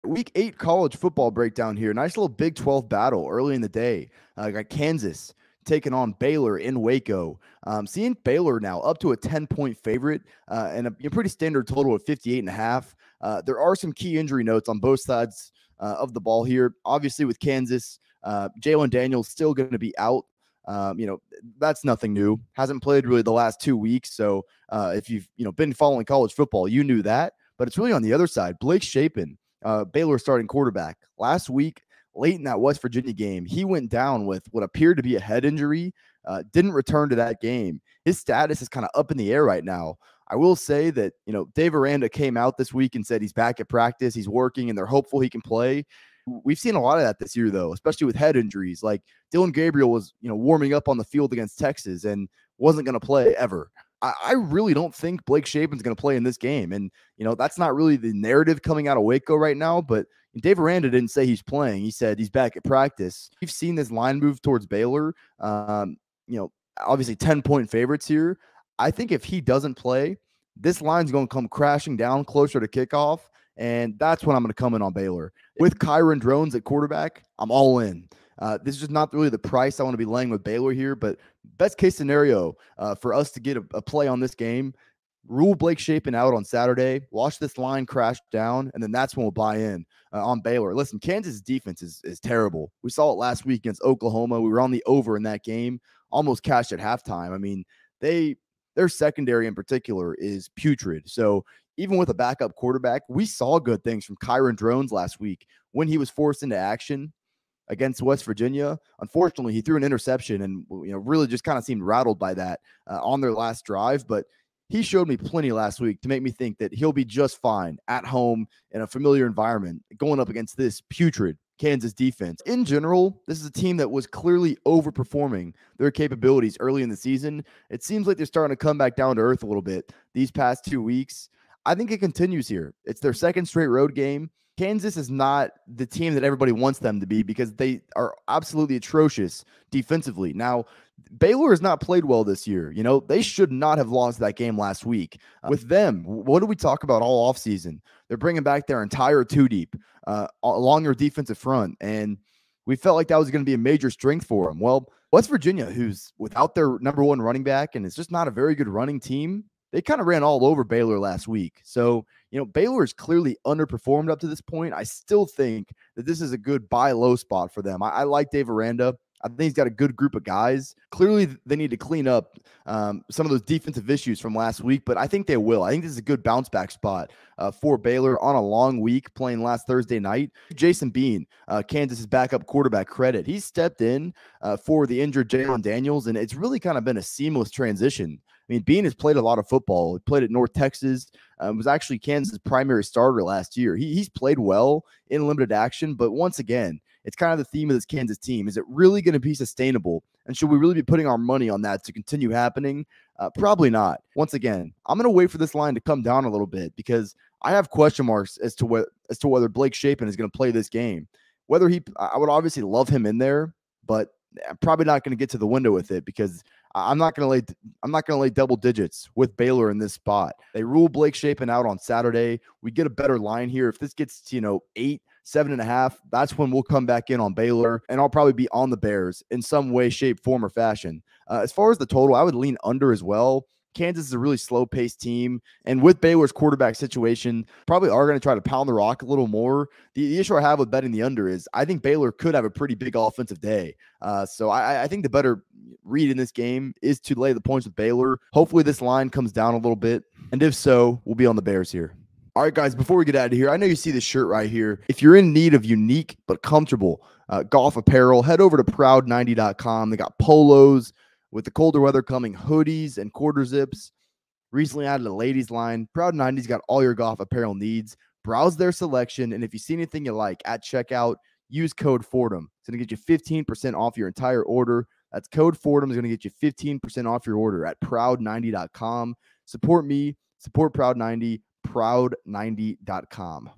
Week 8 college football breakdown here. Nice little Big 12 battle early in the day. Got Kansas taking on Baylor in Waco. Seeing Baylor now up to a 10-point favorite and a pretty standard total of 58.5. There are some key injury notes on both sides of the ball here. Obviously, with Kansas, Jalen Daniels still going to be out. That's nothing new. Hasn't played really the last 2 weeks. So if you've been following college football, you knew that. But it's really on the other side. Blake Shapen, Baylor starting quarterback. Last week, late in that West Virginia game, he went down with what appeared to be a head injury, didn't return to that game. His status is kind of up in the air right now. I will say that, Dave Aranda came out this week and said he's back at practice, he's working, and they're hopeful he can play. We've seen a lot of that this year, though, especially with head injuries. Like Dylan Gabriel was, warming up on the field against Texas and wasn't going to play ever. I really don't think Blake Shapen's going to play in this game. And, that's not really the narrative coming out of Waco right now. But Dave Aranda didn't say he's playing. He said he's back at practice. We've seen this line move towards Baylor. Obviously 10-point favorites here. I think if he doesn't play, this line's going to come crashing down closer to kickoff. And that's when I'm going to come in on Baylor. With Kyron Drones at quarterback, I'm all in. This is just not really the price I want to be laying with Baylor here, but best case scenario for us to get a play on this game, rule Blake Shapen out on Saturday, watch this line crash down, and then that's when we'll buy in on Baylor. Listen, Kansas' defense is terrible. We saw it last week against Oklahoma. We were on the over in that game, almost cashed at halftime. I mean, their secondary in particular is putrid. So even with a backup quarterback, we saw good things from Kyron Drones last week when he was forced into action against West Virginia. Unfortunately, he threw an interception and really just kind of seemed rattled by that on their last drive. But he showed me plenty last week to make me think that he'll be just fine at home in a familiar environment going up against this putrid Kansas defense. In general, this is a team that was clearly overperforming their capabilities early in the season. It seems like they're starting to come back down to earth a little bit these past 2 weeks. I think it continues here. It's their second straight road game. Kansas is not the team that everybody wants them to be because they are absolutely atrocious defensively. Now, Baylor has not played well this year. They should not have lost that game last week. With them, what do we talk about all offseason? They're bringing back their entire two-deep along their defensive front, and we felt like that was going to be a major strength for them. Well, West Virginia, who's without their number one running back and is just not a very good running team, they kind of ran all over Baylor last week. So, Baylor has clearly underperformed up to this point. I still think that this is a good buy low spot for them. I like Dave Aranda. I think he's got a good group of guys. Clearly, they need to clean up some of those defensive issues from last week, but I think they will. I think this is a good bounce back spot for Baylor on a long week playing last Thursday night. Jason Bean, Kansas's backup quarterback, credit. He stepped in for the injured Jalen Daniels, and it's really kind of been a seamless transition. I mean, Bean has played a lot of football. He played at North Texas, was actually Kansas' primary starter last year. He's played well in limited action, but once again, it's kind of the theme of this Kansas team. Is it really going to be sustainable? And should we really be putting our money on that to continue happening? Probably not. Once again, I'm going to wait for this line to come down a little bit because I have question marks as to whether Blake Shapen is going to play this game. I would obviously love him in there, but I'm probably not going to get to the window with it because I'm not going to lay double digits with Baylor in this spot. They rule Blake Shapen out on Saturday. We get a better line here. If this gets to 8, 7.5, that's when we'll come back in on Baylor, and I'll probably be on the Bears in some way, shape, form, or fashion. As far as the total, I would lean under as well. Kansas is a really slow-paced team, and with Baylor's quarterback situation, probably are going to try to pound the rock a little more. The issue I have with betting the under is I think Baylor could have a pretty big offensive day. So I think the better read in this game is to lay the points with Baylor. Hopefully this line comes down a little bit, and if so, we'll be on the Bears here. All right, guys, before we get out of here, I know you see this shirt right here. If you're in need of unique but comfortable golf apparel, head over to proud90.com. They got polos, with the colder weather coming, hoodies and quarter zips. Recently added a ladies line. Proud 90's got all your golf apparel needs. Browse their selection, and if you see anything you like at checkout, use code Fordham. It's going to get you 15% off your entire order. That's code Fordham is going to get you 15% off your order at proud90.com. Support me, support Proud 90, proud90.com.